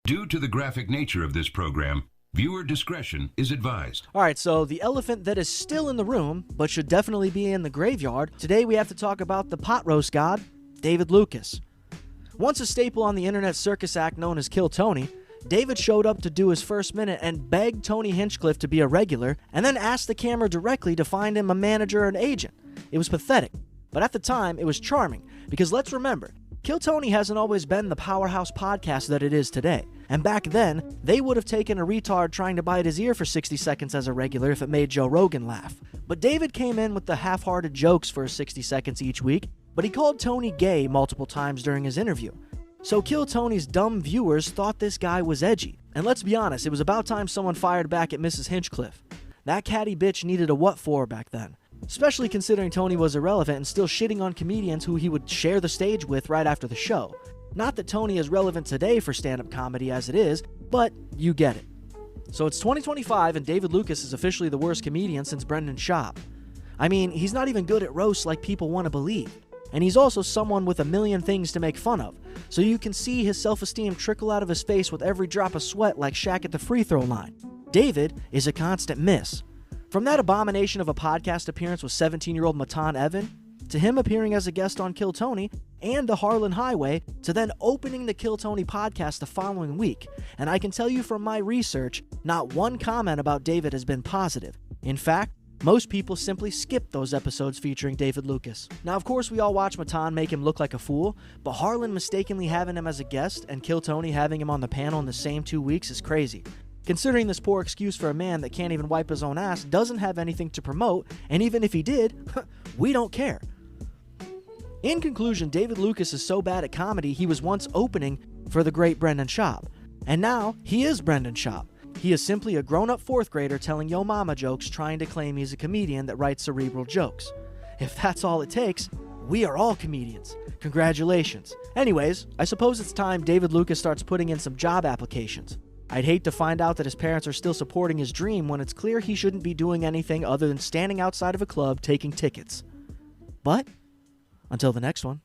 Due to the graphic nature of this program, viewer discretion is advised. All right, so the elephant that is still in the room, but should definitely be in the graveyard. Today we have to talk about the pot roast god, David Lucas. Once a staple on the internet circus act known as Kill Tony, David showed up to do his first minute and begged Tony Hinchcliffe to be a regular, and then asked the camera directly to find him a manager or an agent. It was pathetic, but at the time it was charming, because let's remember, Kill Tony hasn't always been the powerhouse podcast that it is today. And back then, they would have taken a retard trying to bite his ear for 60 seconds as a regular if it made Joe Rogan laugh. But David came in with the half-hearted jokes for 60 seconds each week, but he called Tony gay multiple times during his interview. So Kill Tony's dumb viewers thought this guy was edgy. And let's be honest, it was about time someone fired back at Mrs. Hinchcliffe. That catty bitch needed a what for back then. Especially considering Tony was irrelevant and still shitting on comedians who he would share the stage with right after the show. Not that Tony is relevant today for stand-up comedy as it is, but you get it. So it's 2025 and David Lucas is officially the worst comedian since Brendan Schaub. I mean, he's not even good at roasts like people want to believe. And he's also someone with a million things to make fun of, so you can see his self-esteem trickle out of his face with every drop of sweat like Shaq at the free throw line. David is a constant miss. From that abomination of a podcast appearance with 17-year-old Matan Evan, to him appearing as a guest on Kill Tony and the Harlan Highway, to then opening the Kill Tony podcast the following week. And I can tell you from my research, not one comment about David has been positive. In fact, most people simply skip those episodes featuring David Lucas. Now, of course, we all watch Matan make him look like a fool, but Harlan mistakenly having him as a guest and Kill Tony having him on the panel in the same 2 weeks is crazy. Considering this poor excuse for a man that can't even wipe his own ass doesn't have anything to promote, and even if he did, we don't care. In conclusion, David Lucas is so bad at comedy he was once opening for the great Brendan Schaub. And now, he is Brendan Schaub. He is simply a grown-up 4th grader telling yo mama jokes trying to claim he's a comedian that writes cerebral jokes. If that's all it takes, we are all comedians. Congratulations. Anyways, I suppose it's time David Lucas starts putting in some job applications. I'd hate to find out that his parents are still supporting his dream when it's clear he shouldn't be doing anything other than standing outside of a club taking tickets. But, until the next one.